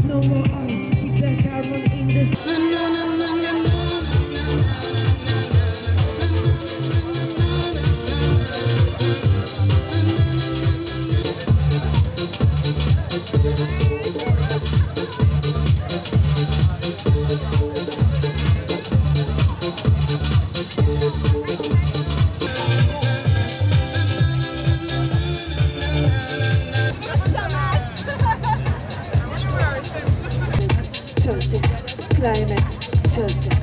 no more oil. Keep the carbon in the justice, climate justice.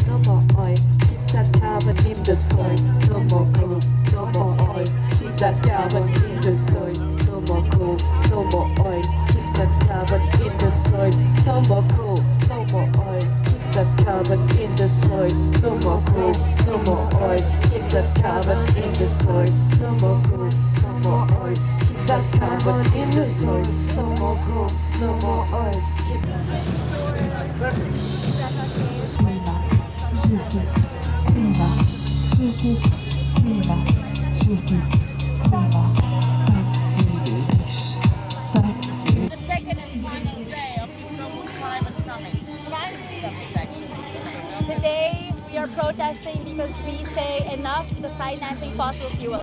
No more oil, keep that carbon in the soil. No more coal, no more oil, keep that carbon in the soil. No more coal, no more oil, keep that carbon in the soil. No more coal, no more oil, keep that carbon in the soil. No more coal, no more oil, keep that carbon in the soil. No more coal, no more oil, keep that carbon in the soil. No more coal, no more oil, keep Justice, viva, justice, viva, justice, viva. Taxi. The second and final day of this global climate summit. Climate summit, actually. Today, we are protesting because we say enough to financing fossil fuels.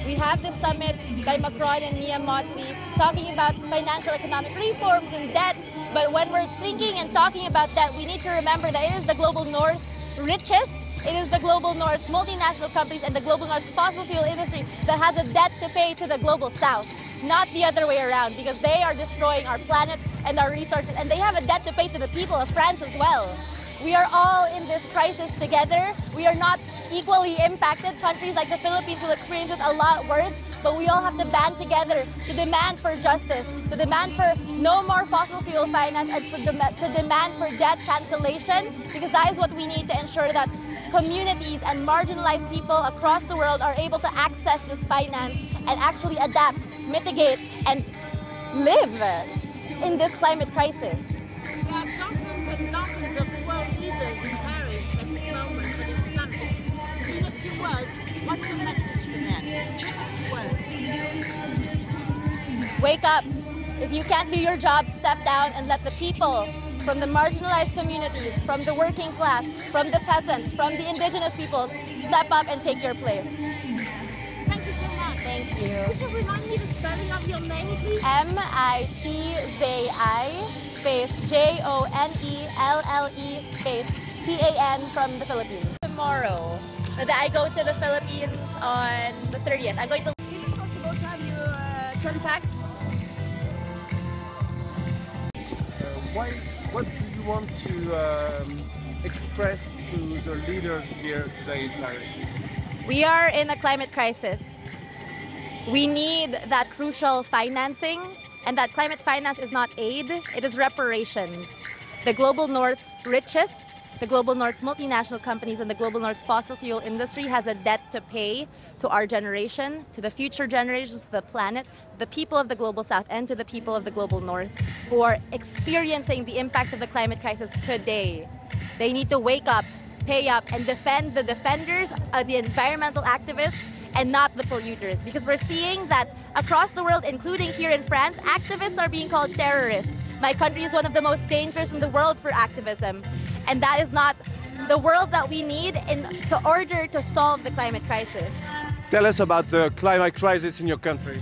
We have this summit by Macron and Mia Mottley talking about financial economic reforms and debt. But when we're thinking and talking about that, we need to remember that it is the global north richest. It is the global north's multinational companies and the global north's fossil fuel industry that has a debt to pay to the global south, not the other way around, because they are destroying our planet and our resources, and they have a debt to pay to the people of France as well. We are all in this crisis together. We are not equally impacted. Countries like the Philippines will experience it a lot worse, but we all have to band together to demand for justice, to demand for no more fossil fuel finance, and to demand for debt cancellation, because that is what we need to ensure that communities and marginalized people across the world are able to access this finance and actually adapt, mitigate, and live in this climate crisis. There are dozens and dozens of world leaders in Paris at this moment for this summit. In a few words, what's your message to them? Words. Wake up. If you can't do your job, step down and let the people from the marginalized communities, from the working class, from the peasants, from the indigenous peoples, step up and take your place. Thank you so much. Thank you. Could you remind me the spelling of your name, please? M-I-T-Z-I space J-O-N-E-L-L-E space T-A-N from the Philippines. Tomorrow, I go to the Philippines on the 30th. I'm going to... Is it possible to have your contact? What do you want to express to the leaders here today in Paris? We are in a climate crisis. We need that crucial financing, and that climate finance is not aid, it is reparations. The global north's richest, the global north's multinational companies, and the global north's fossil fuel industry has a debt to pay to our generation, to the future generations, to the planet, the people of the global south, and to the people of the global north who are experiencing the impact of the climate crisis today. They need to wake up, pay up, and defend the defenders, the environmental activists, and not the polluters. Because we're seeing that across the world, including here in France, activists are being called terrorists. My country is one of the most dangerous in the world for activism. And that is not the world that we need in order to solve the climate crisis. Tell us about the climate crisis in your country.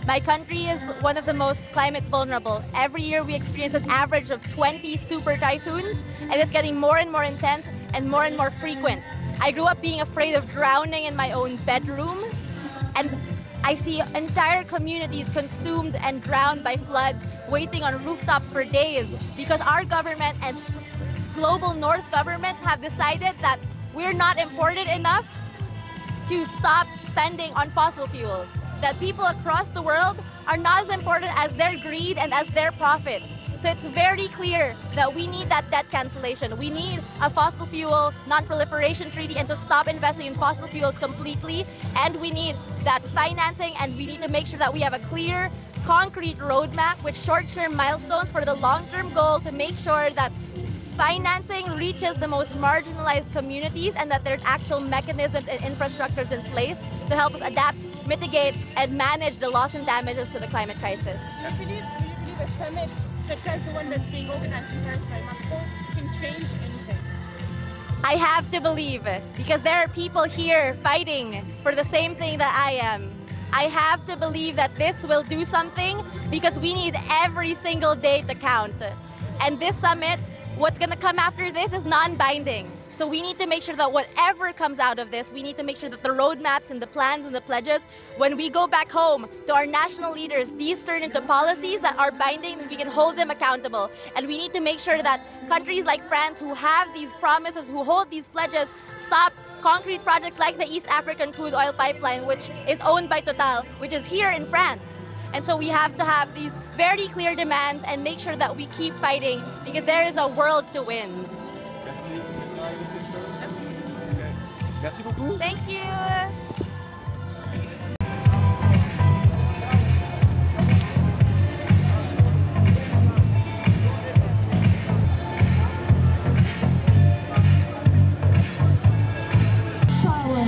My country is one of the most climate vulnerable. Every year we experience an average of 20 super typhoons, and it's getting more and more intense and more frequent. I grew up being afraid of drowning in my own bedroom, and I see entire communities consumed and drowned by floods, waiting on rooftops for days because our government and global north governments have decided that we're not important enough to stop spending on fossil fuels. That people across the world are not as important as their greed and as their profit. So So it's very clear that we need that debt cancellation. We need a fossil fuel non-proliferation treaty and to stop investing in fossil fuels completely. And we need that financing, and we need to make sure that we have a clear, concrete roadmap with short-term milestones for the long-term goal to make sure that financing reaches the most marginalized communities and that there's actual mechanisms and infrastructures in place to help us adapt, mitigate, and manage the loss and damages to the climate crisis. Do you believe a summit such as the one that's being organized in Paris by Macron can change anything? I have to believe, because there are people here fighting for the same thing that I am. I have to believe that this will do something, because we need every single day to count. And this summit, what's going to come after this is non-binding. So we need to make sure that whatever comes out of this, we need to make sure that the roadmaps and the plans and the pledges, when we go back home to our national leaders, these turn into policies that are binding and we can hold them accountable. And we need to make sure that countries like France, who have these promises, who hold these pledges, stop concrete projects like the East African crude oil pipeline, which is owned by Total, which is here in France. And so we have to have these very clear demands and make sure that we keep fighting, because there is a world to win. Merci beaucoup. Thank you. Power,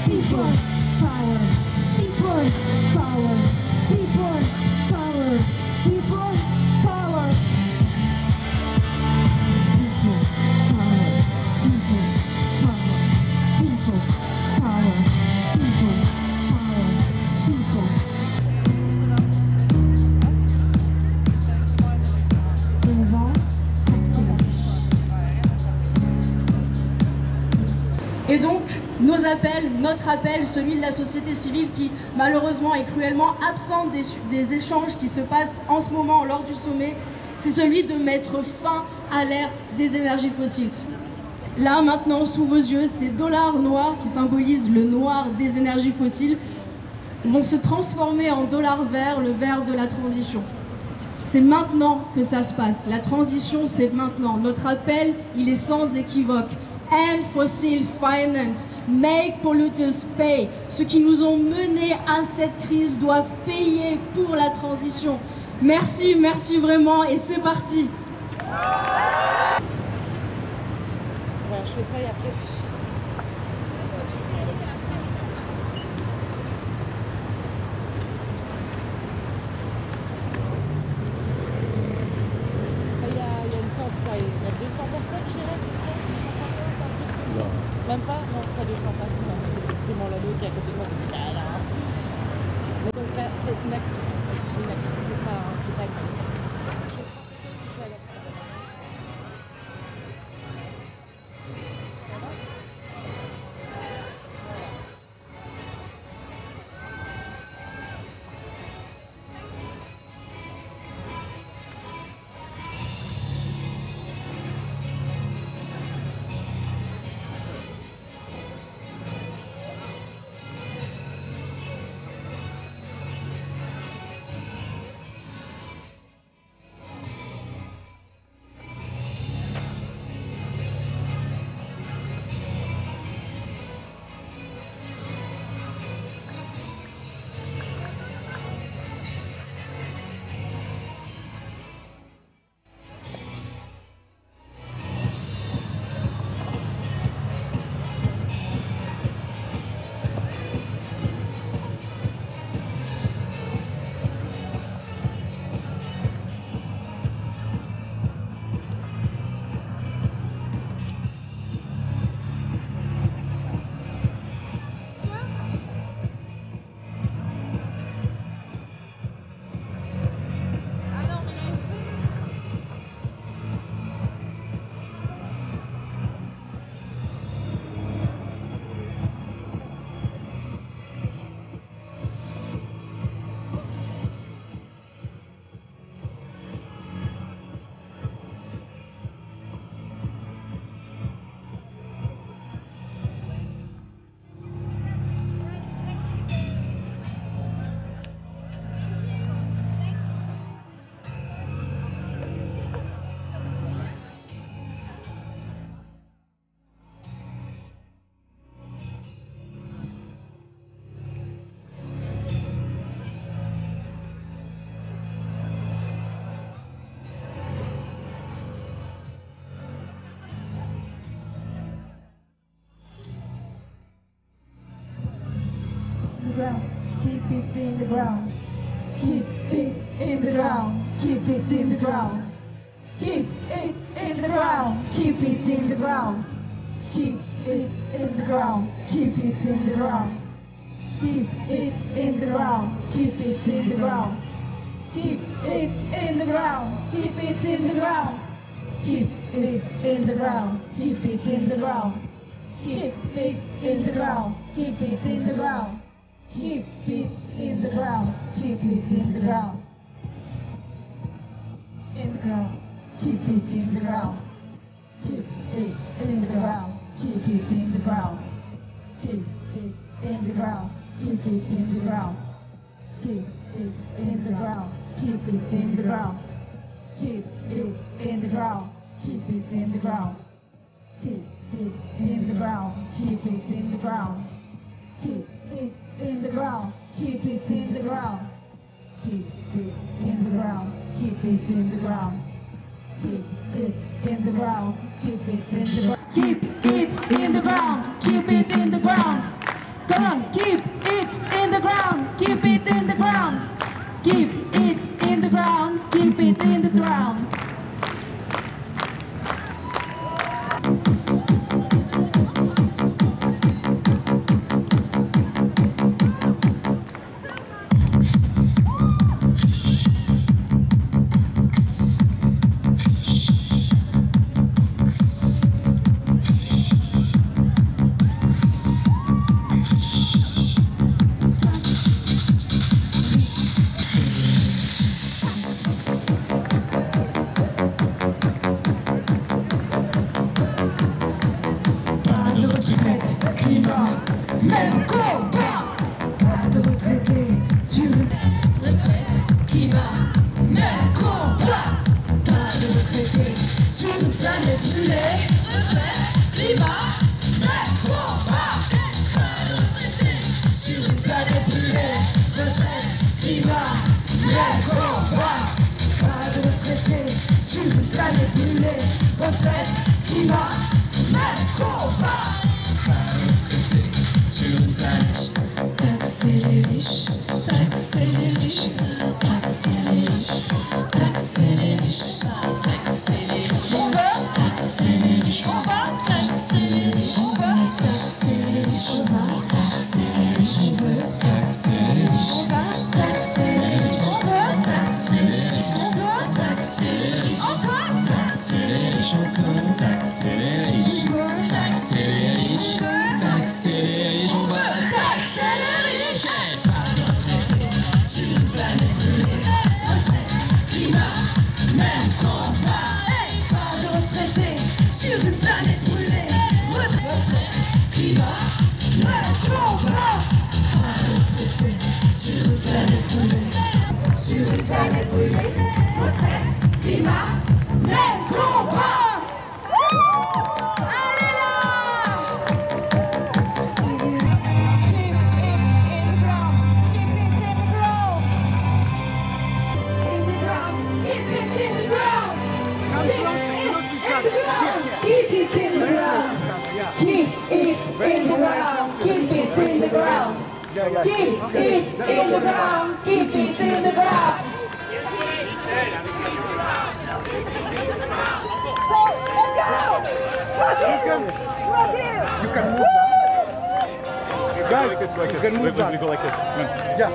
people, power, people, power, people, power, people, power. Et donc, nos appels, notre appel, celui de la société civile qui malheureusement est cruellement absente des échanges qui se passent en ce moment lors du sommet, c'est celui de mettre fin à l'ère des énergies fossiles. Là, maintenant, sous vos yeux, ces dollars noirs qui symbolisent le noir des énergies fossiles vont se transformer en dollars verts, le vert de la transition. C'est maintenant que ça se passe. La transition, c'est maintenant. Notre appel, il est sans équivoque. End fossil finance, make polluters pay. Ceux qui nous ont menés à cette crise doivent payer pour la transition. Merci, merci vraiment, et c'est parti. Ouais, je fais ça et après. Il y a il y a 200 personnes, je dirais, 200, 250, un truc comme ça. Même pas, non, pas 250, c'est mon lado qui est à côté de moi. Mais donc là, c'est une action. C'est une action, je vais pas gagner. ground, keep it in the ground. Keep it in the ground, keep it in the ground. Keep it in the ground, keep it in the ground. Keep it in the ground, keep it in the ground. Keep it in the ground, keep it in the ground. Keep it in the ground, keep it in the ground. Keep it in the ground, keep it in the ground. Keep it in the ground, keep it in the ground. Keep it in the ground, keep it in the ground. In the ground, keep it in the ground. Keep it in the ground, keep it in the ground. Keep it in the ground, keep it in the ground. Keep it in the ground, keep it in the ground. Keep it in the ground, keep it in the ground. Keep it in the ground, keep it in the ground. Keep it in the ground, keep it in the ground. Keep it in the ground, keep it in the ground. Keep it in the ground, keep it in the ground. Keep it in the ground, keep it in the ground. Come on, keep it in the ground, keep it in the ground. Keep it in the ground, keep it in the ground. Même combat. Pas de retraité sur une retraite climat. Même combat. Pas de retraité sur une planète brûlée. Retraite climat. Même combat. Pas de retraité sur une planète brûlée. Retraite climat. Même combat. Pas de retraité sur une planète brûlée. Retraite climat. Même combat. Taxer les riches, taxer les riches, taxer les riches, taxer les riches, taxer les riches, on va taxer les riches, on va taxer les riches, on va taxer les riches, on va taxer les riches, on veut taxer les riches, on va taxer les riches, on veut taxer les riches, on doit taxer les riches, on va taxer les riches, on peut taxer les riches, on veut taxer les riches, taxer les riches, on va taxer les riches. Pas de retraité sur une planète brûlée. Retraite, climat, même combat. Pas de retraité sur une planète brûlée. Retraite, climat, même combat. Pas de retraité sur une planète brûlée. Sur une planète brûlée. Retraite, climat, même combat. Keep it in the ground. Keep it in the ground. Keep it in the ground. Keep it in the ground. Keep it in the ground. So let's go. You can move that. Guys, you can move that. Go like this. Yeah.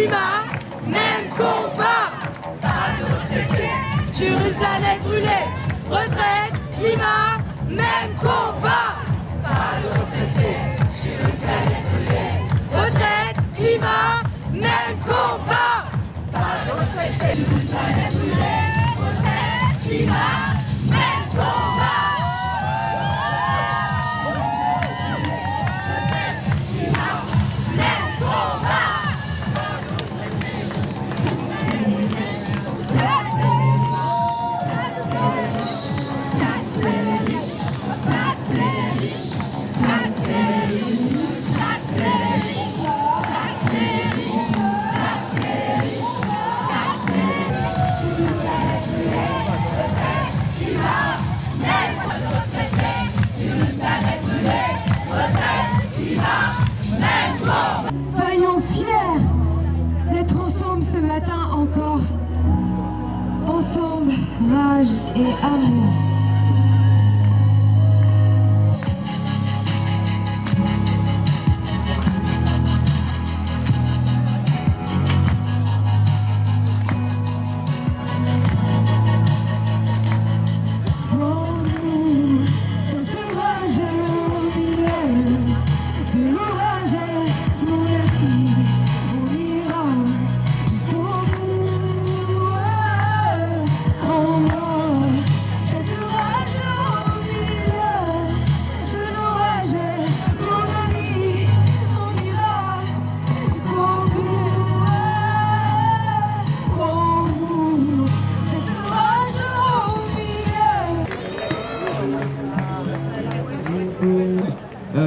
climat, même combat. Pas de retraité sur une planète brûlée. Retraite, climat, même combat. Pas de retraité sur une planète brûlée. Retraite, climat, même combat. Pas de retraité sur une planète brûlée. Retraite, climat, même combat. Soyons fiers d'être ensemble ce matin encore. Ensemble, rage et amour.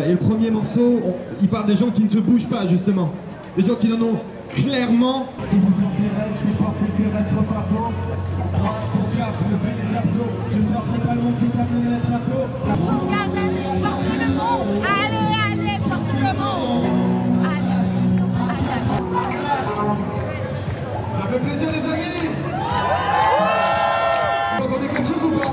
Et le premier morceau, il parle des gens qui ne se bougent pas justement. Des gens qui en ont clairement. Ce qui vous intéresse, c'est pas que reste au fardeau. Moi je te regarde, je me fais des applaudissements. Je ne leur fais pas le monde qui tape le lettre à peau. Portez le monde. Allez, portez le monde. Ça fait plaisir les amis. Vous entendez quelque chose ou pas?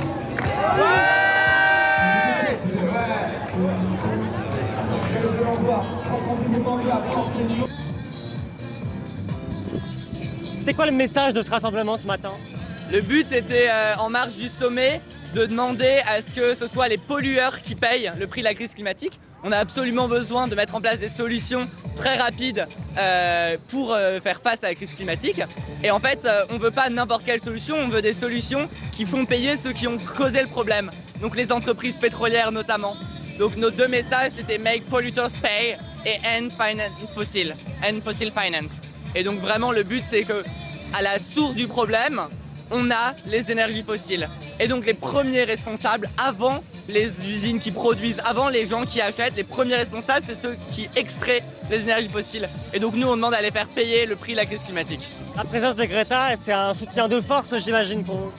C'était quoi le message de ce rassemblement ce matin? Le but c'était en marge du sommet de demander à ce que ce soit les pollueurs qui payent le prix de la crise climatique. On a absolument besoin de mettre en place des solutions très rapides pour faire face à la crise climatique. Et en fait, on ne veut pas n'importe quelle solution, on veut des solutions qui font payer ceux qui ont causé le problème. Donc les entreprises pétrolières notamment. Donc nos deux messages c'était Make Polluters Pay et End Fossil Finance. Et donc vraiment le but c'est que à la source du problème, on a les énergies fossiles. Et donc les premiers responsables, avant les usines qui produisent, avant les gens qui achètent, les premiers responsables c'est ceux qui extraient les énergies fossiles. Et donc nous on demande à les faire payer le prix de la crise climatique. La présence de Greta, c'est un soutien de force j'imagine pour vous.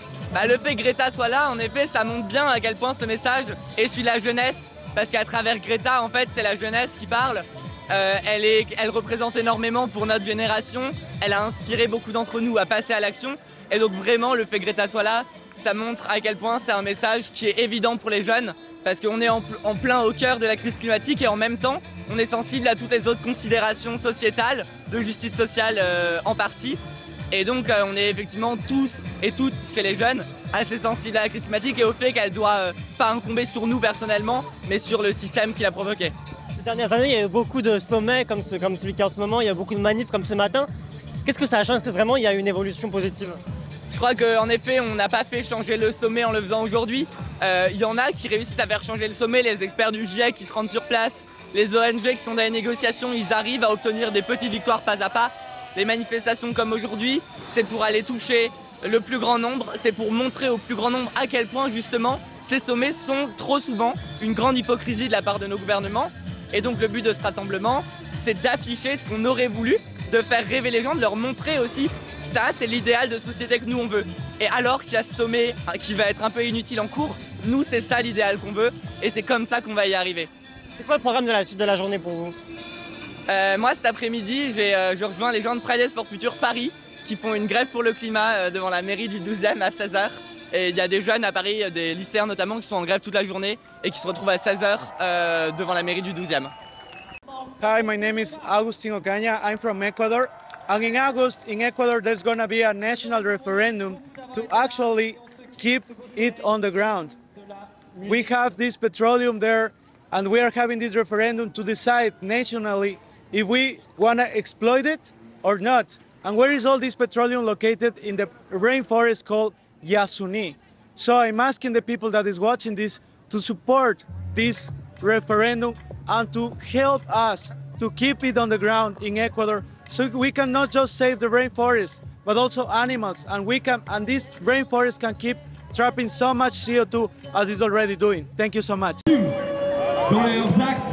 Le fait que Greta soit là, en effet, ça montre bien à quel point ce message est celui de la jeunesse. Parce qu'à travers Greta, en fait, c'est la jeunesse qui parle. Elle représente énormément pour notre génération. Elle a inspiré beaucoup d'entre nous à passer à l'action. Et donc vraiment, le fait que Greta soit là, ça montre à quel point c'est un message qui est évident pour les jeunes. Parce qu'on est en plein au cœur de la crise climatique et en même temps, on est sensible à toutes les autres considérations sociétales, de justice sociale en partie. Et donc on est effectivement tous et toutes chez les jeunes assez sensibles à la crise climatique et au fait qu'elle doit pas incomber sur nous personnellement, mais sur le système qui l'a provoqué. Ces dernières années, il y a eu beaucoup de sommets comme celui qu'il y a en ce moment, il y a beaucoup de manifs comme ce matin. Qu'est-ce que ça a changé? Est-ce que vraiment il y a une évolution positive? Je crois qu'en effet, on n'a pas fait changer le sommet en le faisant aujourd'hui. Il y en a qui réussissent à faire changer le sommet, les experts du GIEC qui se rendent sur place, les ONG qui sont dans les négociations, ils arrivent à obtenir des petites victoires pas à pas. Les manifestations comme aujourd'hui, c'est pour aller toucher le plus grand nombre, c'est pour montrer au plus grand nombre à quel point justement ces sommets sont trop souvent une grande hypocrisie de la part de nos gouvernements. Et donc le but de ce rassemblement, c'est d'afficher ce qu'on aurait voulu, de faire rêver les gens, de leur montrer aussi ça, c'est l'idéal de société que nous on veut. Et alors qu'il y a ce sommet qui va être un peu inutile en cours, nous c'est ça l'idéal qu'on veut et c'est comme ça qu'on va y arriver. C'est quoi le programme de la suite de la journée pour vous? Moi cet après-midi, je rejoins les gens de Fridays for Future Paris qui font une grève pour le climat devant la mairie du 12e à 16h. Et il y a des jeunes à Paris, des lycéens notamment, qui sont en grève toute la journée et qui se retrouvent à 16h devant la mairie du 12e. Hi, my name is Agustin Ocaña. I'm from Ecuador. And in August, in Ecuador, there's going to be a national referendum to actually keep it on the ground. We have this petroleum there, and we are having this referendum to decide nationally if we want to exploit it or not. And where is all this petroleum located? In the rainforest called Yasuni. So I'm asking the people that is watching this to support this referendum and to help us to keep it on the ground in Ecuador, so we can not just save the rainforest, but also animals, and this rainforest can keep trapping so much CO2 as it's already doing. Thank you so much. Dans leurs actes,